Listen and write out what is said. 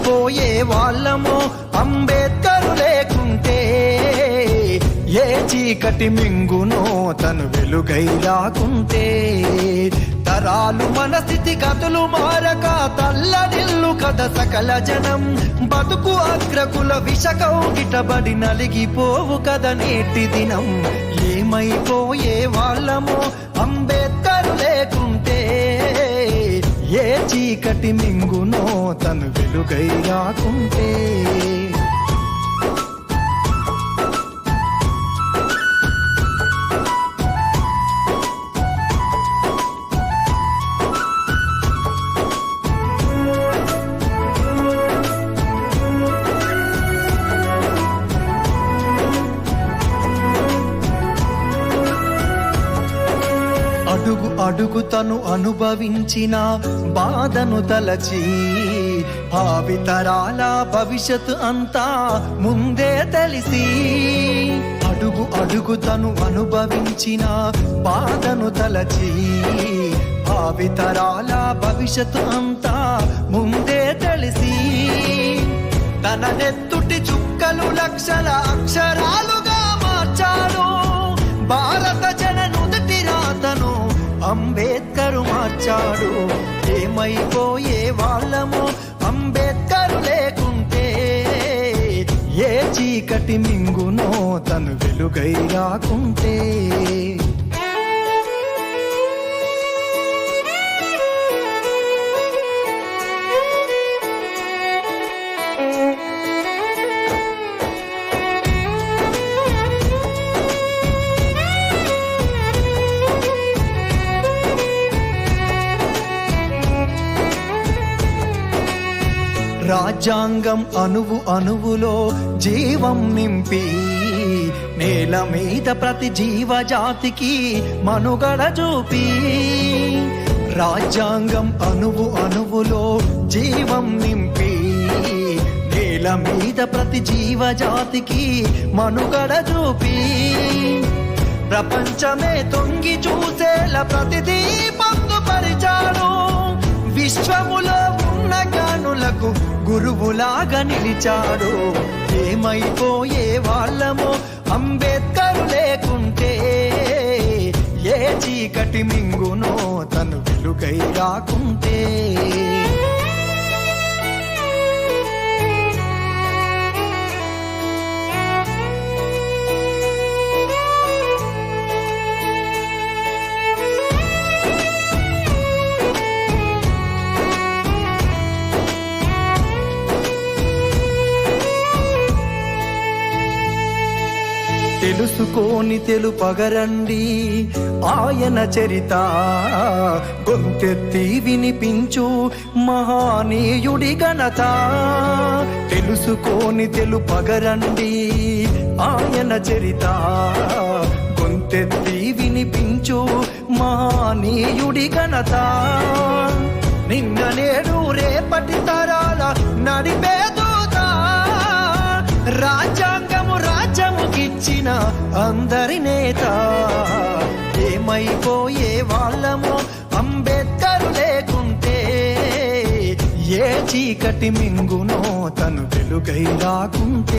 ఏమైపోయే వాళ్ళమో అంబేద్కర్ లేకుంటే, ఏ చీకటి మింగునో తను వెలుగై రాకుంటే. తరాలు మన స్థితి గతులు మారక తల్లడిల్లు కథ సకల జనం, బతుకు అగ్రకుల విషకౌగిటబడి నలిగిపోవు కథ నేటి దినం. ఏమైపోయే వాళ్ళమో అంబేద్కర్ లేకుంటే, ఏ చీకటి మింగునో తను వెలుగై రాకుంటే. అడుగు అడుగు తను అనుభవించిన బాధను తలచి, భావితరాల భవిష్యత్తు అంతా ముందే తెలిసి. అడుగు అడుగు తను అనుభవించిన బాధను తలచి, భావితరాల భవిష్యత్తు అంతా ముందే తెలిసి. తన నెత్తుటి చుక్కలు లక్షల అక్షరాలుగా మార్చాడు, భారత జననుదటి రాతను అంబేద్కర్ మార్చాడు. ఏమైపోయే వాళ్ళమో అంబేద్కర్ లేకుంటే, ఏ చీకటి మింగునో తను వెలుగై రాకుంటే. రాజ్యాంగం అణువు అణువులో జీవం నింపి, నేల మీద ప్రతి జీవజాతికి మనుగడ చూపి. రాజ్యాంగం అణువు అణువులో జీవం నింపి, నేల మీద ప్రతి జీవజాతికి మనుగడ చూపి. ప్రపంచమే తొంగి చూసేలా ప్రతిదీ పొందుపరిచాడు, విశ్వములో ఉన్న జ్ఞానులకు గురువులాగా నిలిచాడు. ఏమైపోయే వాళ్ళమో అంబేద్కర్ లేకుంటే, ఏ చీకటి మింగునో తను వెలుగై రాకుంటే. తెలుసుకోని తెలుపగరండి ఆయన చరిత, గొంతెత్తి వినిపించు మహానీయుడి ఘనత. తెలుసుకోని తెలుపగరండి ఆయన చరిత, గొంతెత్తి వినిపించు మహానీయుడి ఘనత. నిన్న నేడు రేపటి తరాల నడిపే దూత, రాజ్యాంగము రాజ్యముకిచ్చిన అందరి నేత. ఏమైపోయే వాళ్ళమో అంబేద్కర్ లేకుంటే, ఏ చీకటి మింగునో తను వెలుగై రాకుంటే.